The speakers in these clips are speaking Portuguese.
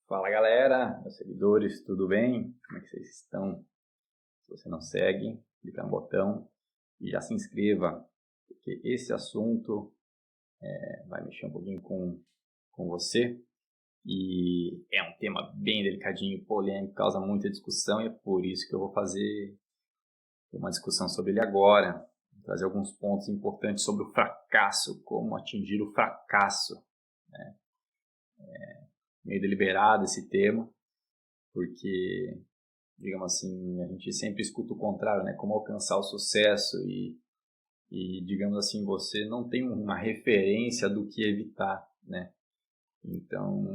Fala galera, meus seguidores, tudo bem? Como é que vocês estão? Se você não segue, clica no botão e já se inscreva, porque esse assunto vai mexer um pouquinho com você e é um tema bem delicadinho, polêmico, causa muita discussão e é por isso que eu vou fazer uma discussão sobre ele agora, vou trazer alguns pontos importantes sobre o fracasso, como atingir o fracasso, né? Meio deliberado esse tema, porque, digamos assim, a gente sempre escuta o contrário, né? Como alcançar o sucesso e, digamos assim, você não tem uma referência do que evitar, né? Então,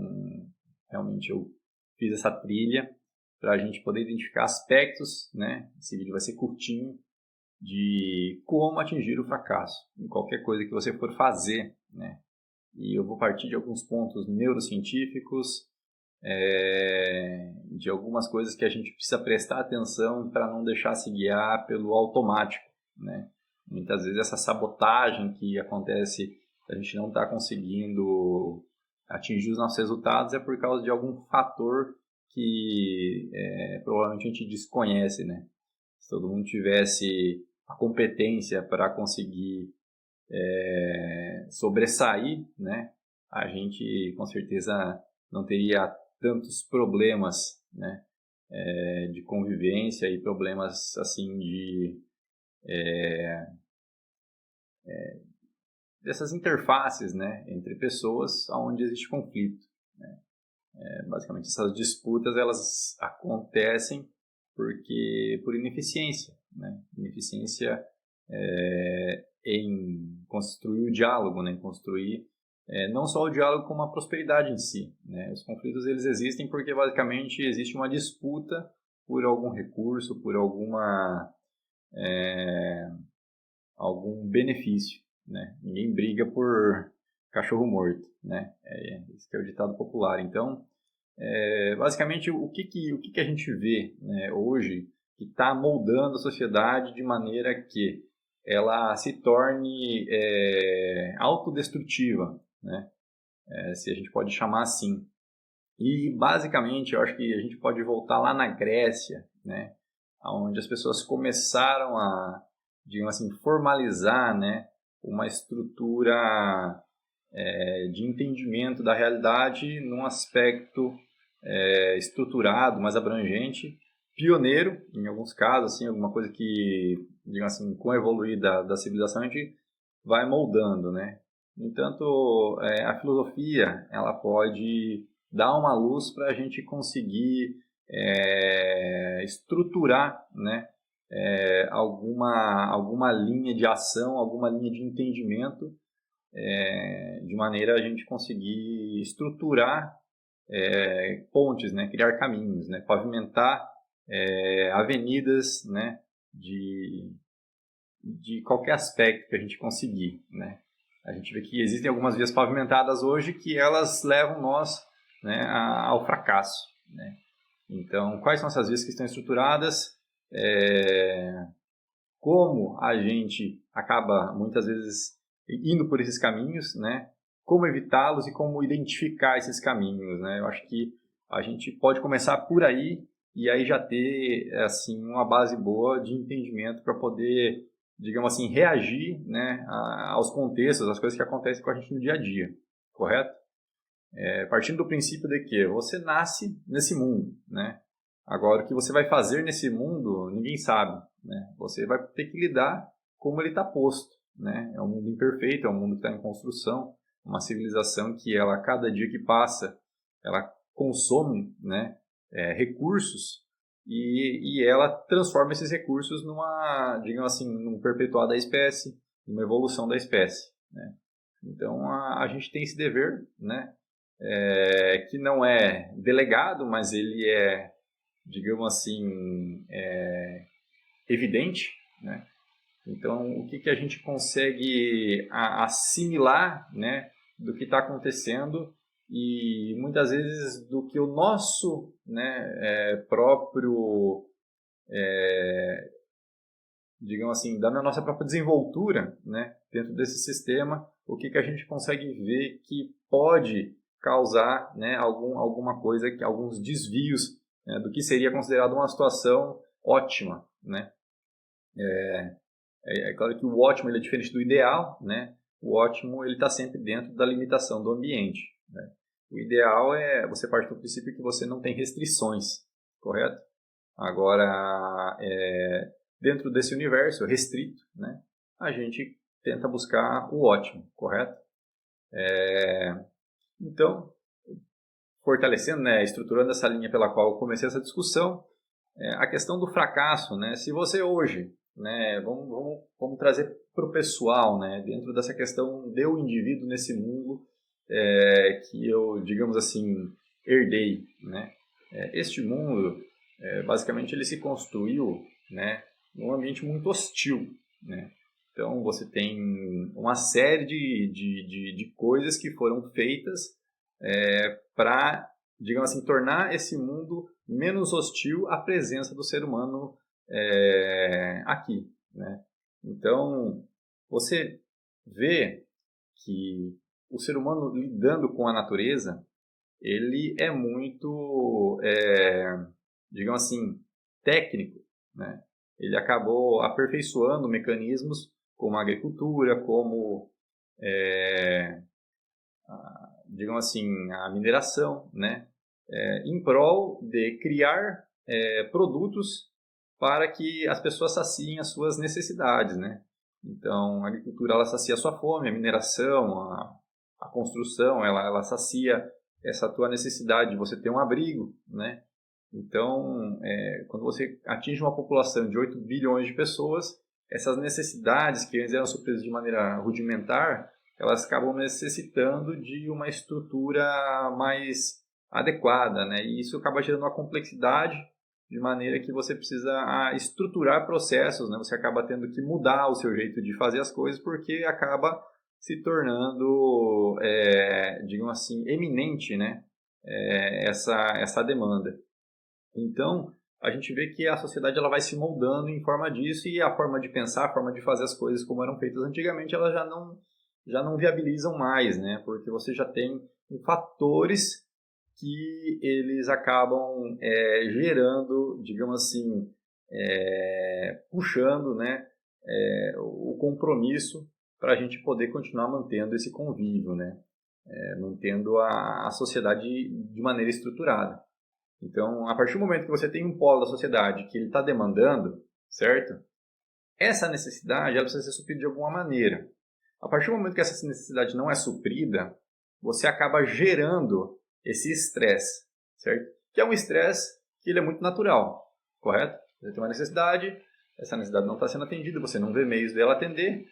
realmente eu fiz essa trilha para a gente poder identificar aspectos, né? Esse vídeo vai ser curtinho, de como atingir o fracasso em qualquer coisa que você for fazer, né? E eu vou partir de alguns pontos neurocientíficos, de algumas coisas que a gente precisa prestar atenção para não deixar se guiar pelo automático, né? Muitas vezes essa sabotagem que acontece, a gente não está conseguindo atingir os nossos resultados é por causa de algum fator que provavelmente a gente desconhece, né? Se todo mundo tivesse a competência para conseguir sobressair, né, a gente com certeza não teria tantos problemas, né, de convivência e problemas assim dessas interfaces, né, entre pessoas onde existe conflito, né. Basicamente essas disputas elas acontecem por ineficiência, né, ineficiência em construir o diálogo, né? Em construir não só o diálogo como a prosperidade em si, né? Os conflitos eles existem porque basicamente existe uma disputa por algum recurso, por algum benefício, né? Ninguém briga por cachorro morto, né? Esse é o ditado popular. Então, basicamente o que a gente vê, né, hoje que está moldando a sociedade de maneira que ela se torne autodestrutiva, né? Se a gente pode chamar assim. E, basicamente, eu acho que a gente pode voltar lá na Grécia, né? Onde as pessoas começaram a, digamos assim, formalizar, né, uma estrutura de entendimento da realidade num aspecto estruturado, mais abrangente, pioneiro, em alguns casos, assim, alguma coisa que, digamos assim, com o evoluir da civilização, a gente vai moldando, né? No entanto, a filosofia, ela pode dar uma luz para a gente conseguir estruturar, né, alguma linha de ação, alguma linha de entendimento, de maneira a gente conseguir estruturar pontes, né, criar caminhos, né, pavimentar avenidas, né, de qualquer aspecto que a gente conseguir, né. A gente vê que existem algumas vias pavimentadas hoje que elas levam nós, né, ao fracasso, né. Então, quais são essas vias que estão estruturadas? Como a gente acaba muitas vezes indo por esses caminhos, né? Como evitá-los e como identificar esses caminhos, né? Eu acho que a gente pode começar por aí e aí já ter assim uma base boa de entendimento para poder, digamos assim, reagir, né, aos contextos, às coisas que acontecem com a gente no dia a dia, correto? Partindo do princípio de que você nasce nesse mundo, né? Agora, o que você vai fazer nesse mundo, ninguém sabe, né? Você vai ter que lidar como ele está posto, né? É um mundo imperfeito, é um mundo que está em construção, uma civilização que ela, cada dia que passa, ela consome, né, recursos e ela transforma esses recursos numa, digamos assim, num perpetuar da espécie, numa evolução da espécie, né? Então, a gente tem esse dever, né? Que não é delegado, mas ele é, digamos assim, evidente, né? Então, o que a gente consegue assimilar, né, do que está acontecendo e muitas vezes do que o nosso, né, próprio, digamos assim, da nossa própria desenvoltura, né, dentro desse sistema, o que a gente consegue ver que pode causar, né, alguma coisa, alguns desvios, né, do que seria considerado uma situação ótima, né? É claro que o ótimo ele é diferente do ideal, né? O ótimo ele está sempre dentro da limitação do ambiente, né? O ideal é você parte do princípio que você não tem restrições, correto? Agora, dentro desse universo restrito, né, a gente tenta buscar o ótimo, correto? Então, fortalecendo, né, estruturando essa linha pela qual eu comecei essa discussão, a questão do fracasso, né, se você hoje, né, vamos trazer para o pessoal, né, dentro dessa questão do indivíduo nesse mundo que eu, digamos assim, herdei, né, este mundo, basicamente, ele se construiu, né, num ambiente muito hostil, né. Então, você tem uma série de coisas que foram feitas para, digamos assim, tornar esse mundo menos hostil à presença do ser humano aqui, né. Então, você vê que o ser humano lidando com a natureza, ele é muito, digamos assim, técnico, né? Ele acabou aperfeiçoando mecanismos como a agricultura, como, digamos assim, a mineração, né? Em prol de criar produtos para que as pessoas saciem as suas necessidades, né? Então, a agricultura ela sacia a sua fome, a mineração, a construção, ela sacia essa tua necessidade de você ter um abrigo, né? Então, quando você atinge uma população de 8 bilhões de pessoas, essas necessidades que antes eram supridas de maneira rudimentar, elas acabam necessitando de uma estrutura mais adequada, né? E isso acaba gerando uma complexidade de maneira que você precisa estruturar processos, né? Você acaba tendo que mudar o seu jeito de fazer as coisas porque acaba se tornando, digamos assim, eminente, né? Essa demanda. Então, a gente vê que a sociedade ela vai se moldando em forma disso e a forma de pensar, a forma de fazer as coisas como eram feitas antigamente, elas já não viabilizam mais, né? Porque você já tem fatores que eles acabam gerando, digamos assim, puxando, né, o compromisso para a gente poder continuar mantendo esse convívio, né? Mantendo a sociedade de maneira estruturada. Então, a partir do momento que você tem um polo da sociedade que ele está demandando, certo? Essa necessidade ela precisa ser suprida de alguma maneira. A partir do momento que essa necessidade não é suprida, você acaba gerando esse estresse, certo? Que é um estresse que ele é muito natural, correto? Você tem uma necessidade, essa necessidade não está sendo atendida, você não vê meios dela atender.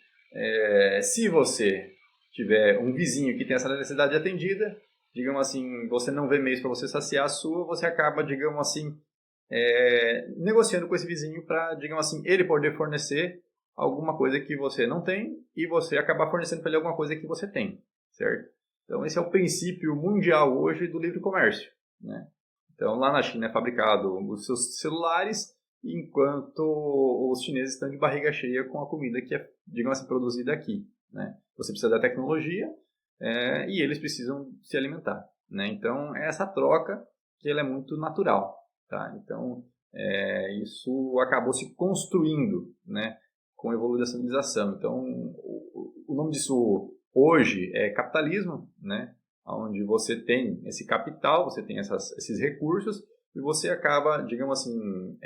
Se você tiver um vizinho que tem essa necessidade atendida, digamos assim, você não vê meios para você saciar a sua, você acaba, digamos assim, negociando com esse vizinho para, digamos assim, ele poder fornecer alguma coisa que você não tem e você acabar fornecendo para ele alguma coisa que você tem, certo? Então, esse é o princípio mundial hoje do livre comércio, né? Então, lá na China é fabricado os seus celulares, enquanto os chineses estão de barriga cheia com a comida que é, digamos assim, produzida aqui, né? Você precisa da tecnologia e eles precisam se alimentar, né? Então, é essa troca que ela é muito natural, tá? Então, isso acabou se construindo, né, com o evoluir da civilização. Então, o nome disso hoje é capitalismo, né? Onde você tem esse capital, você tem esses recursos e você acaba, digamos assim,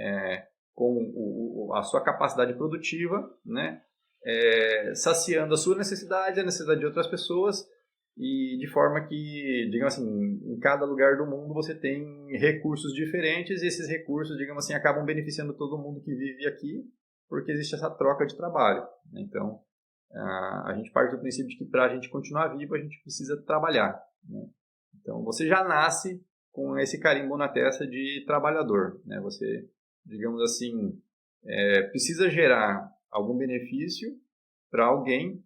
com a sua capacidade produtiva, né? Saciando a sua necessidade, a necessidade de outras pessoas e de forma que, digamos assim, em cada lugar do mundo você tem recursos diferentes e esses recursos, digamos assim, acabam beneficiando todo mundo que vive aqui porque existe essa troca de trabalho. Então, a gente parte do princípio de que para a gente continuar vivo, a gente precisa trabalhar, né? Então, você já nasce com esse carimbo na testa de trabalhador, né? Você, digamos assim, precisa gerar algum benefício para alguém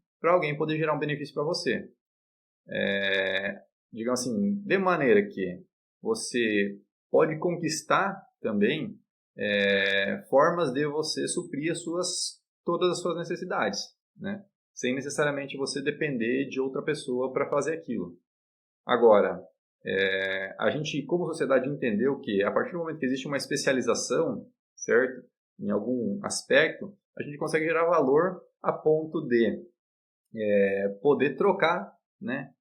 poder gerar um benefício para você. Digamos assim, de maneira que você pode conquistar também formas de você suprir todas as suas necessidades, né? Sem necessariamente você depender de outra pessoa para fazer aquilo. Agora, a gente, como sociedade, entendeu que a partir do momento que existe uma especialização, certo? Em algum aspecto, a gente consegue gerar valor a ponto de poder trocar, né,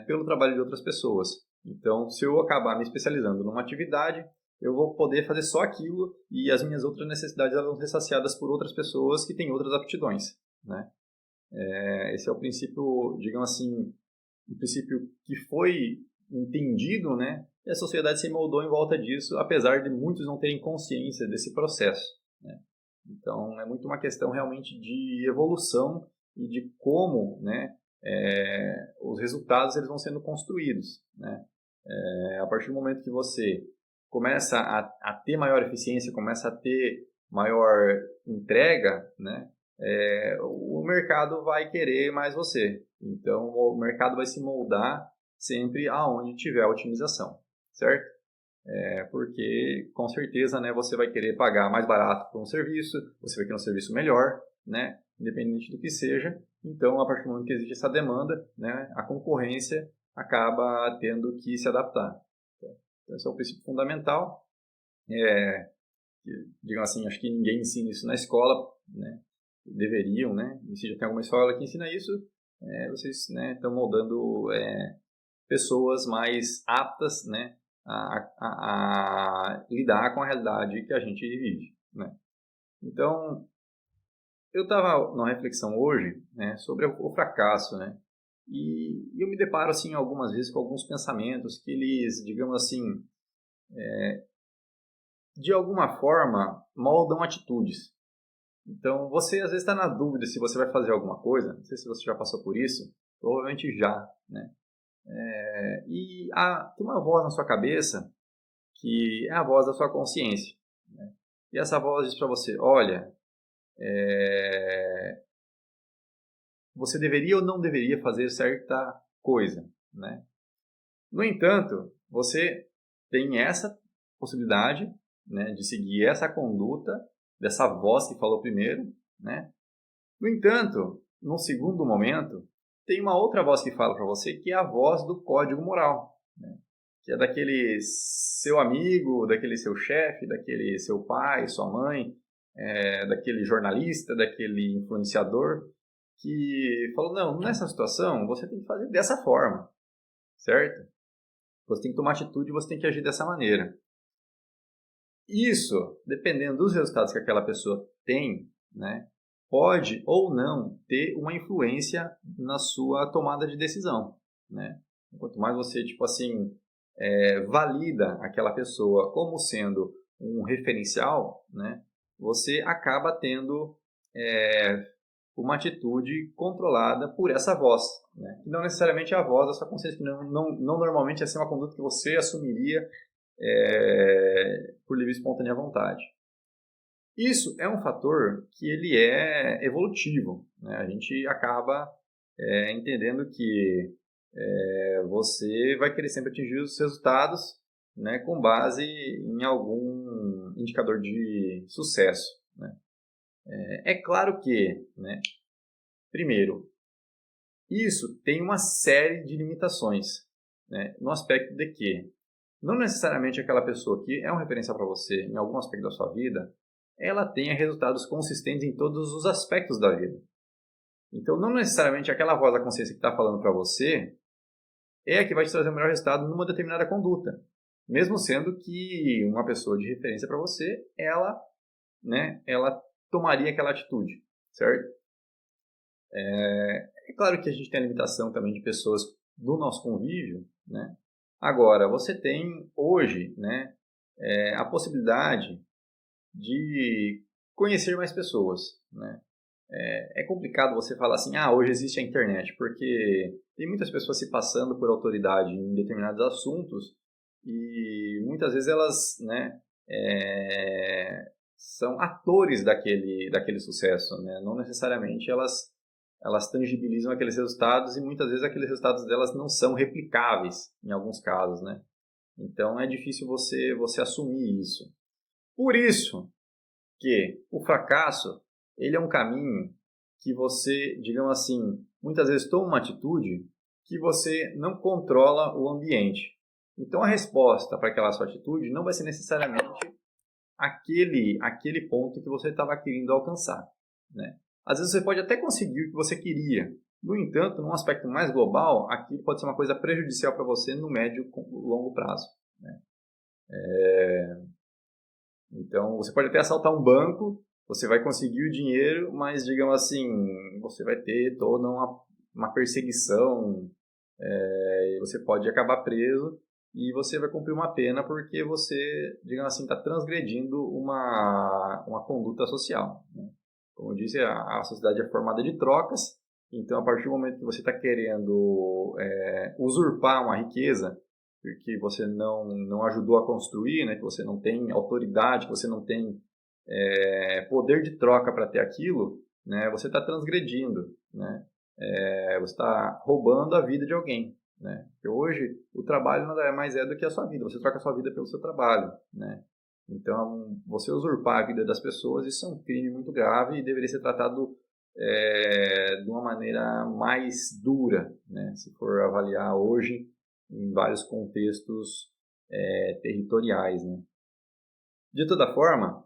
pelo trabalho de outras pessoas. Então, se eu acabar me especializando numa atividade, eu vou poder fazer só aquilo e as minhas outras necessidades elas vão ser saciadas por outras pessoas que têm outras aptidões, né? Esse é o princípio, digamos assim, um princípio que foi entendido, né? E a sociedade se moldou em volta disso, apesar de muitos não terem consciência desse processo, né? Então, é muito uma questão realmente de evolução e de como, né, os resultados eles vão sendo construídos, né? A partir do momento que você começa a ter maior eficiência, começa a ter maior entrega, né, o mercado vai querer mais você. Então, o mercado vai se moldar sempre aonde tiver otimização, certo? Porque, com certeza, né, você vai querer pagar mais barato por um serviço, você vai querer um serviço melhor, né, independente do que seja. Então, a partir do momento que existe essa demanda, né, a concorrência acaba tendo que se adaptar. Então, esse é o princípio fundamental. Digamos assim, acho que ninguém ensina isso na escola, né? Deveriam, né? E se já tem alguma escola que ensina isso, vocês, né, estão moldando pessoas mais aptas, né, a lidar com a realidade que a gente vive, né? Então, eu estava numa reflexão hoje, né, sobre o fracasso, né? E eu me deparo, assim, algumas vezes com alguns pensamentos que eles, digamos assim, de alguma forma, moldam atitudes. Então, você às vezes está na dúvida se você vai fazer alguma coisa, não sei se você já passou por isso, provavelmente já, né? E tem uma voz na sua cabeça que é a voz da sua consciência, né? E essa voz diz para você, olha, você deveria ou não deveria fazer certa coisa, né? No entanto, você tem essa possibilidade, né, de seguir essa conduta dessa voz que falou primeiro, né? No entanto, no segundo momento, tem uma outra voz que fala para você, que é a voz do código moral, né? Que é daquele seu amigo, daquele seu chefe, daquele seu pai, sua mãe, daquele jornalista, daquele influenciador, que falou, não, nessa situação você tem que fazer dessa forma, certo? Você tem que tomar atitude e você tem que agir dessa maneira. Isso, dependendo dos resultados que aquela pessoa tem, né, pode ou não ter uma influência na sua tomada de decisão, né? Quanto mais você, tipo assim, valida aquela pessoa como sendo um referencial, né, você acaba tendo uma atitude controlada por essa voz, né? Que não necessariamente é a voz da sua consciência, que não normalmente é assim uma conduta que você assumiria por livre e espontânea vontade. Isso é um fator que ele é evolutivo, né? A gente acaba entendendo que você vai querer sempre atingir os resultados, né, com base em algum indicador de sucesso, né? É claro que, né, primeiro, isso tem uma série de limitações, né, no aspecto de que não necessariamente aquela pessoa que é uma referência para você em algum aspecto da sua vida, ela tenha resultados consistentes em todos os aspectos da vida. Então, não necessariamente aquela voz da consciência que está falando para você é a que vai te trazer o melhor resultado numa determinada conduta. Mesmo sendo que uma pessoa de referência para você, ela tomaria aquela atitude, certo? É claro que a gente tem a limitação também de pessoas do nosso convívio, né? Agora, você tem hoje, né, a possibilidade de conhecer mais pessoas, né? É complicado você falar assim, hoje existe a internet, porque tem muitas pessoas se passando por autoridade em determinados assuntos e muitas vezes elas, né, são atores daquele sucesso, né? Não necessariamente elas tangibilizam aqueles resultados e muitas vezes aqueles resultados delas não são replicáveis em alguns casos, né? Então é difícil você assumir isso. Por isso que o fracasso, ele é um caminho que você, digamos assim, muitas vezes toma uma atitude que você não controla o ambiente. Então, a resposta para aquela sua atitude não vai ser necessariamente aquele ponto que você estava querendo alcançar, né? Às vezes você pode até conseguir o que você queria. No entanto, num aspecto mais global, aquilo pode ser uma coisa prejudicial para você no médio e longo prazo, né? Então, você pode até assaltar um banco, você vai conseguir o dinheiro, mas, digamos assim, você vai ter toda uma perseguição, você pode acabar preso e você vai cumprir uma pena porque você, digamos assim, está transgredindo uma conduta social, né? Como eu disse, a sociedade é formada de trocas, então a partir do momento que você está querendo usurpar uma riqueza que você não ajudou a construir, né, que você não tem autoridade, que você não tem poder de troca para ter aquilo, né, você está transgredindo, né? Você está roubando a vida de alguém, né? Porque hoje o trabalho nada mais é do que a sua vida, você troca a sua vida pelo seu trabalho, né? Então, você usurpar a vida das pessoas, isso é um crime muito grave e deveria ser tratado de uma maneira mais dura, né? Se for avaliar hoje em vários contextos territoriais, né? De toda forma,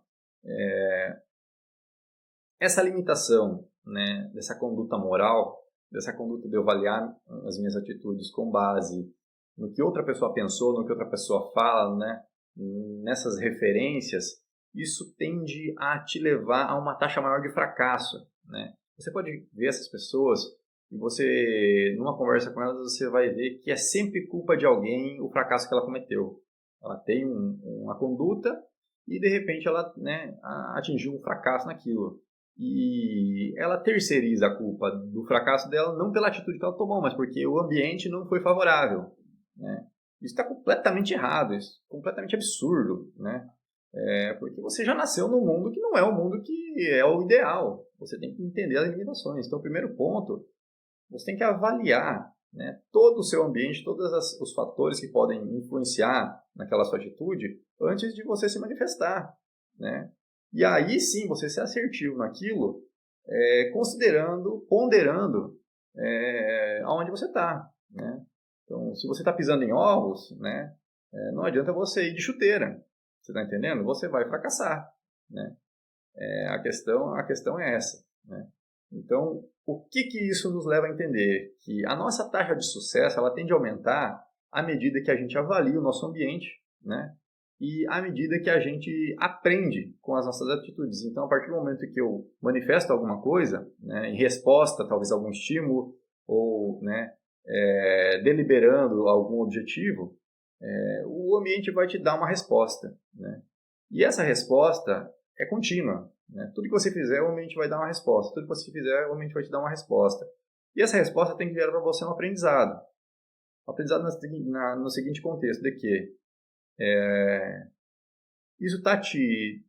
essa limitação, né, dessa conduta moral, dessa conduta de eu avaliar as minhas atitudes com base no que outra pessoa pensou, no que outra pessoa fala, né, nessas referências, isso tende a te levar a uma taxa maior de fracasso, né? Você pode ver essas pessoas e você, numa conversa com elas, você vai ver que é sempre culpa de alguém o fracasso que ela cometeu. Ela tem uma conduta e, de repente, ela, né, atingiu um fracasso naquilo. E ela terceiriza a culpa do fracasso dela não pela atitude que ela tomou, mas porque o ambiente não foi favorável, né? Isso está completamente errado, isso é completamente absurdo, né? Porque você já nasceu num mundo que não é o mundo que é o ideal. Você tem que entender as limitações. Então, o primeiro ponto, você tem que avaliar, né, todo o seu ambiente, todos os fatores que podem influenciar naquela sua atitude antes de você se manifestar, né? E aí sim você ser assertivo naquilo, ponderando aonde você está, né? Então, se você está pisando em ovos, né, não adianta você ir de chuteira. Você está entendendo? Você vai fracassar, né? A questão é essa, né? Então, o que isso nos leva a entender? Que a nossa taxa de sucesso ela tende a aumentar à medida que a gente avalia o nosso ambiente, né? E à medida que a gente aprende com as nossas atitudes. Então, a partir do momento que eu manifesto alguma coisa, né, em resposta talvez a algum estímulo, ou, né, deliberando algum objetivo, o ambiente vai te dar uma resposta, né? E essa resposta é contínua, né? Tudo que você fizer, o ambiente vai dar uma resposta. Tudo que você fizer, o ambiente vai te dar uma resposta. E essa resposta tem que gerar para você um aprendizado. Um aprendizado no seguinte contexto, de que isso está te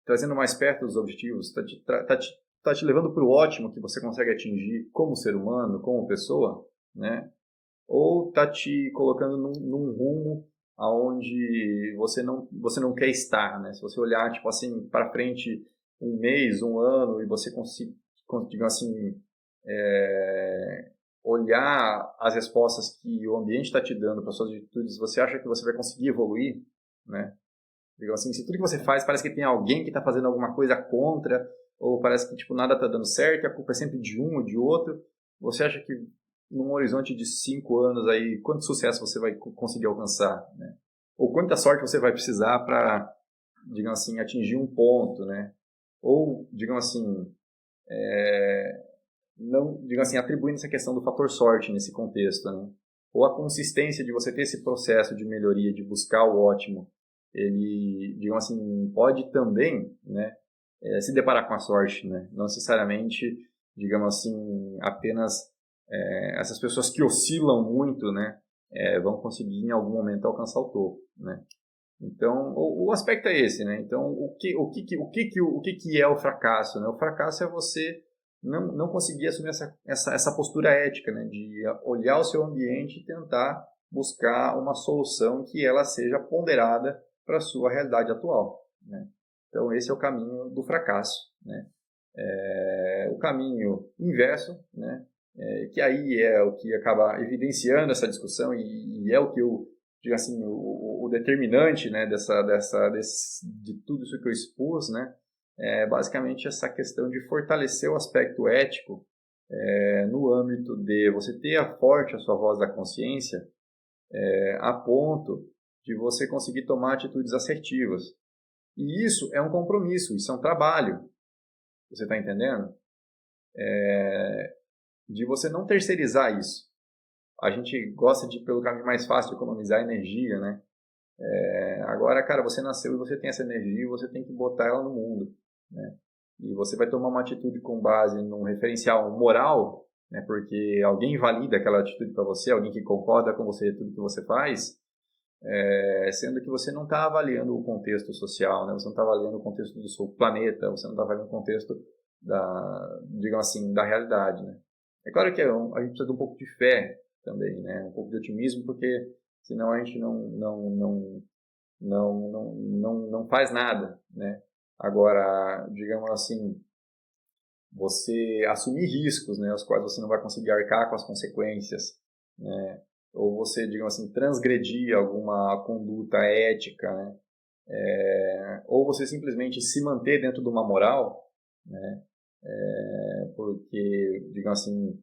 trazendo mais perto dos objetivos, está te levando para o ótimo que você consegue atingir como ser humano, como pessoa, né? Ou está te colocando num rumo aonde você não quer estar, né? Se você olhar tipo assim para frente um mês, um ano e você conseguir assim olhar as respostas que o ambiente está te dando para suas atitudes, você acha que você vai conseguir evoluir, né? Digamos assim, se tudo que você faz parece que tem alguém que está fazendo alguma coisa contra, ou parece que tipo nada está dando certo, a culpa é sempre de um ou de outro, você acha que num horizonte de 5 anos aí, quanto sucesso você vai conseguir alcançar, né? Ou quanta sorte você vai precisar para, digamos assim, atingir um ponto, né? Ou, digamos assim, não, digamos assim, atribuindo essa questão do fator sorte nesse contexto, né? Ou a consistência de você ter esse processo de melhoria, de buscar o ótimo, ele, digamos assim, pode também, né, se deparar com a sorte, né? Não necessariamente, digamos assim, apenas essas pessoas que oscilam muito, né, vão conseguir em algum momento alcançar o topo, né? Então, o aspecto é esse, né? Então, o que é o fracasso, né? O fracasso é você não conseguir assumir essa postura ética, né? De olhar o seu ambiente e tentar buscar uma solução que ela seja ponderada para a sua realidade atual, né? Então, esse é o caminho do fracasso, né? O caminho inverso, né, que aí é o que acaba evidenciando essa discussão e é o que eu digo assim, o determinante, né, de tudo isso que eu expus, né, é basicamente essa questão de fortalecer o aspecto ético no âmbito de você ter forte a sua voz da consciência a ponto de você conseguir tomar atitudes assertivas. E isso é um compromisso, isso é um trabalho. Você está entendendo? De você não terceirizar isso. A gente gosta de ir pelo caminho mais fácil de economizar energia, né? Agora, cara, você nasceu e você tem essa energia e você tem que botar ela no mundo, né? E você vai tomar uma atitude com base num referencial moral, né? Porque alguém valida aquela atitude para você, alguém que concorda com você tudo que você faz, sendo que você não está avaliando o contexto social, né? Você não está avaliando o contexto do seu planeta, você não está avaliando o contexto digamos assim, da realidade, né? É claro que a gente precisa de um pouco de fé também, né? Um pouco de otimismo, porque senão a gente não faz nada, né? Agora, digamos assim, você assumir riscos, né, os quais você não vai conseguir arcar com as consequências, né? Ou você, digamos assim, transgredir alguma conduta ética, né? Ou você simplesmente se manter dentro de uma moral, né? Porque, digamos assim,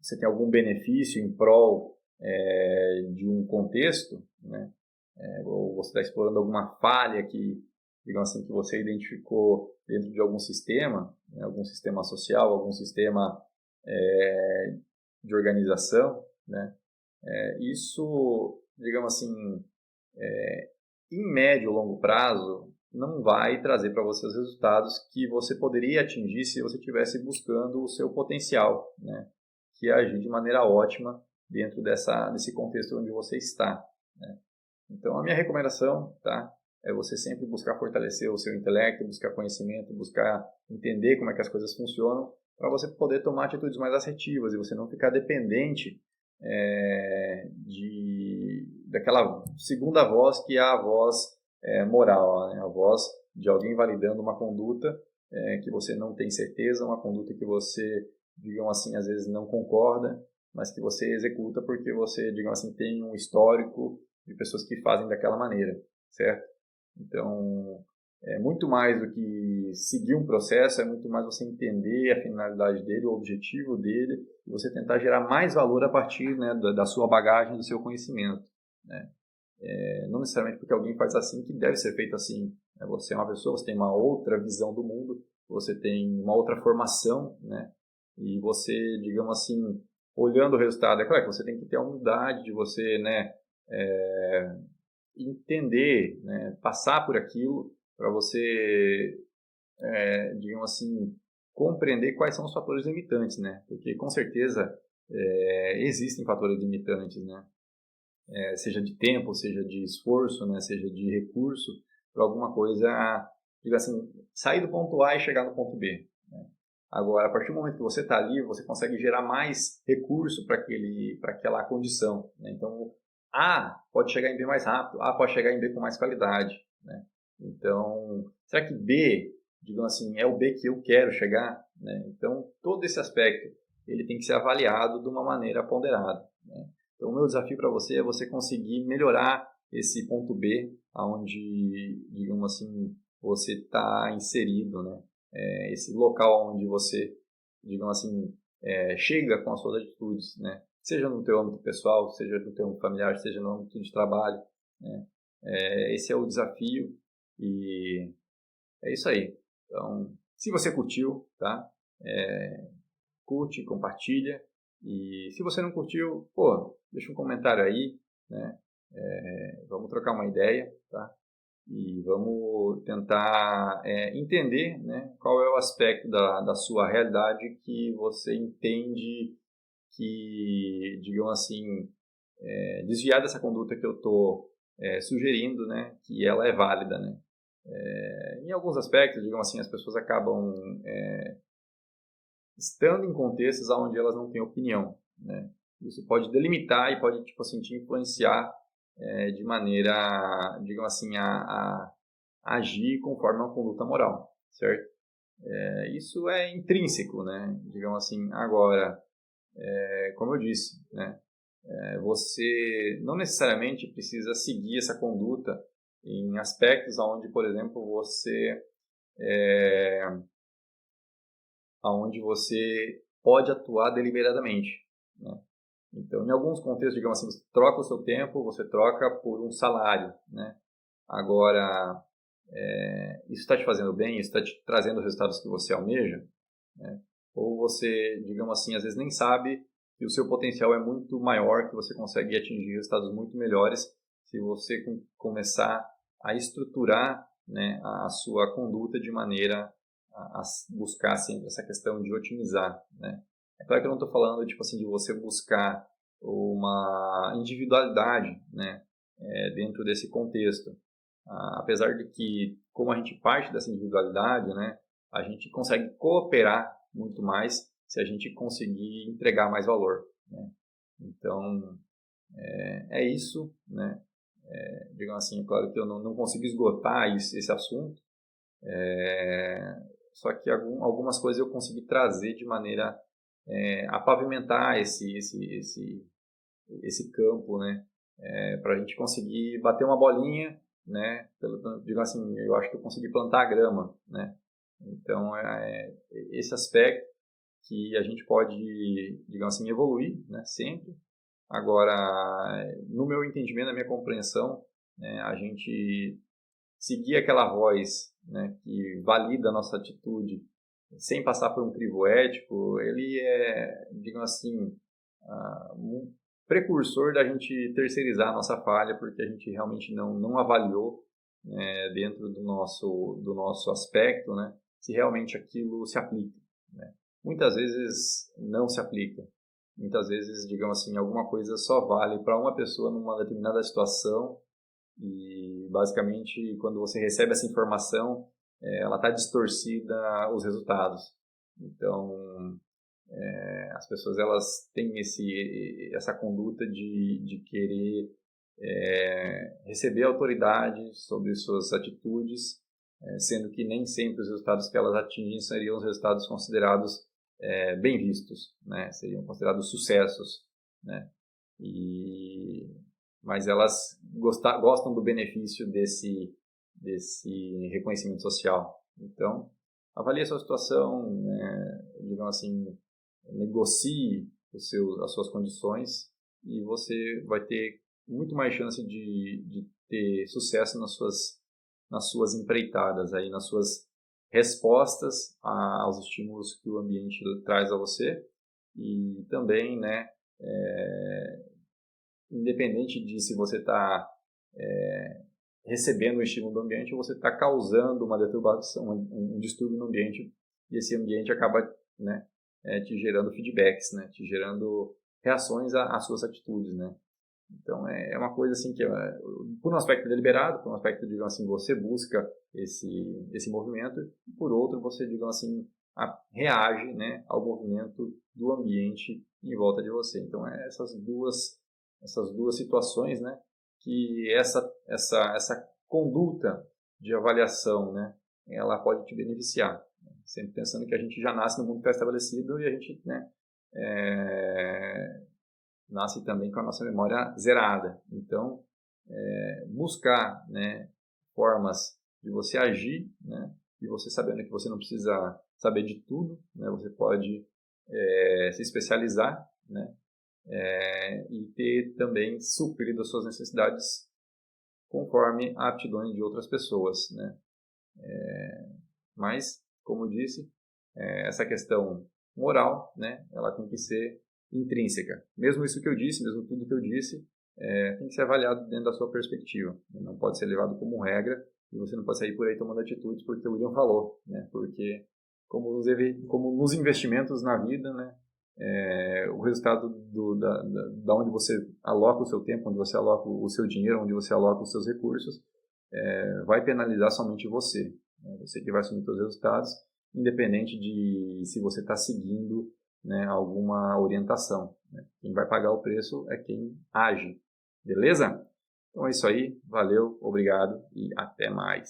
você tem algum benefício em prol de um contexto, né? Ou você está explorando alguma falha que, digamos assim, que você identificou dentro de algum sistema, né? Algum sistema social, algum sistema de organização, né? Isso, digamos assim, em médio e longo prazo, não vai trazer para você os resultados que você poderia atingir se você estivesse buscando o seu potencial, né? Que é agir de maneira ótima dentro desse contexto onde você está, né? Então, a minha recomendação, tá, é você sempre buscar fortalecer o seu intelecto, buscar conhecimento, buscar entender como é que as coisas funcionam, para você poder tomar atitudes mais assertivas e você não ficar dependente daquela segunda voz que é a voz moral, né? A voz de alguém validando uma conduta que você não tem certeza, uma conduta que você, digamos assim, às vezes não concorda, mas que você executa porque você, digamos assim, tem um histórico de pessoas que fazem daquela maneira, certo? Então, é muito mais do que seguir um processo, é muito mais você entender a finalidade dele, o objetivo dele, e você tentar gerar mais valor a partir, né, da sua bagagem, do seu conhecimento, né? Não necessariamente porque alguém faz assim que deve ser feito assim, né? Você é uma pessoa, você tem uma outra visão do mundo, você tem uma outra formação, né? E você, digamos assim, olhando o resultado, é claro que você tem que ter a humildade de você, né, entender, né, passar por aquilo para você, digamos assim, compreender quais são os fatores limitantes, né? Porque com certeza existem fatores limitantes, né? Seja de tempo, seja de esforço, né? Seja de recurso para alguma coisa, digamos assim, sair do ponto A e chegar no ponto B, né? Agora, a partir do momento que você está ali, você consegue gerar mais recurso para aquela condição, né? Então, A pode chegar em B mais rápido, A pode chegar em B com mais qualidade, né? Então, será que B, digamos assim, é o B que eu quero chegar, né? Então, todo esse aspecto ele tem que ser avaliado de uma maneira ponderada, né? Então, o meu desafio para você é você conseguir melhorar esse ponto B, onde, digamos assim, você está inserido, né? Esse local onde você, digamos assim, chega com as suas atitudes, né? Seja no teu âmbito pessoal, seja no teu âmbito familiar, seja no âmbito de trabalho, né? Esse é o desafio e é isso aí. Então, se você curtiu, tá? Curte, compartilha. E se você não curtiu, pô, deixa um comentário aí, né? Vamos trocar uma ideia, tá? E vamos tentar entender, né, qual é o aspecto da sua realidade que você entende que, digamos assim, desviar dessa conduta que eu estou sugerindo, né, que ela é válida, né? Em alguns aspectos, digamos assim, as pessoas acabam estando em contextos onde elas não têm opinião, né? Isso pode delimitar e pode, tipo assim, te influenciar de maneira, digamos assim, a agir conforme uma conduta moral, certo? Isso é intrínseco, né? Digamos assim, agora, como eu disse, né, você não necessariamente precisa seguir essa conduta em aspectos onde, por exemplo, você pode atuar deliberadamente, né? Então, em alguns contextos, digamos assim, você troca o seu tempo, você troca por um salário, né? Agora, isso está te fazendo bem? Isso está te trazendo os resultados que você almeja? Né? Ou você, digamos assim, às vezes nem sabe que o seu potencial é muito maior, que você consegue atingir resultados muito melhores se você começar a estruturar, né, a sua conduta de maneira a buscar sempre essa questão de otimizar, né? É claro que eu não estou falando tipo assim, de você buscar uma individualidade, né, dentro desse contexto. Apesar de que, como a gente parte dessa individualidade, né, a gente consegue cooperar muito mais se a gente conseguir entregar mais valor, né? Então, é isso, né? Digamos assim, é claro que eu não consigo esgotar esse assunto, só que algumas coisas eu consegui trazer de maneira a pavimentar esse campo, né? Para a gente conseguir bater uma bolinha, né? Digamos assim, eu acho que eu consegui plantar a grama, né? Então, esse aspecto que a gente pode, digamos assim, evoluir, né? Sempre. Agora, no meu entendimento, na minha compreensão, né? A gente seguir aquela voz, né? Que valida a nossa atitude sem passar por um crivo ético, ele é, digamos assim, um precursor da gente terceirizar a nossa falha, porque a gente realmente não avaliou, né, dentro do nosso aspecto, né, se realmente aquilo se aplica, né. Muitas vezes não se aplica. Muitas vezes, digamos assim, alguma coisa só vale para uma pessoa numa determinada situação e, basicamente, quando você recebe essa informação, ela está distorcida os resultados. Então, as pessoas elas têm essa conduta de querer receber autoridade sobre suas atitudes, sendo que nem sempre os resultados que elas atingem seriam os resultados considerados bem vistos, né? Seriam considerados sucessos, né? Mas elas gostam do benefício desse reconhecimento social. Então, avalie a sua situação, né, digamos assim, negocie as suas condições e você vai ter muito mais chance de ter sucesso nas suas empreitadas, aí, nas suas respostas aos estímulos que o ambiente traz a você e também, né, independente de se você está recebendo o estímulo do ambiente ou você está causando uma deturbação, um distúrbio no ambiente e esse ambiente acaba, né, te gerando feedbacks, né, te gerando reações às suas atitudes, né. Então é uma coisa assim que por um aspecto deliberado, por um aspecto, digamos assim, você busca esse movimento e por outro você, digamos assim, reage, né, ao movimento do ambiente em volta de você. Então essas duas situações, né, que essa conduta de avaliação, né, ela pode te beneficiar. Sempre pensando que a gente já nasce no mundo pré-estabelecido e a gente, né, nasce também com a nossa memória zerada. Então, buscar, né, formas de você agir, né, e você sabendo que você não precisa saber de tudo, né, você pode se especializar, né, e ter também suprido as suas necessidades conforme a aptidões de outras pessoas, né. Mas, como eu disse, essa questão moral, né, ela tem que ser intrínseca. Mesmo isso que eu disse, mesmo tudo que eu disse, tem que ser avaliado dentro da sua perspectiva. Não pode ser levado como regra e você não pode sair por aí tomando atitudes porque o William falou, né, porque como nos investimentos na vida, né, o resultado da onde você aloca o seu tempo, onde você aloca o seu dinheiro, onde você aloca os seus recursos, vai penalizar somente você. Né? Você que vai assumir seus resultados, independente de se você está seguindo, né, alguma orientação. Né? Quem vai pagar o preço é quem age. Beleza? Então é isso aí. Valeu, obrigado e até mais.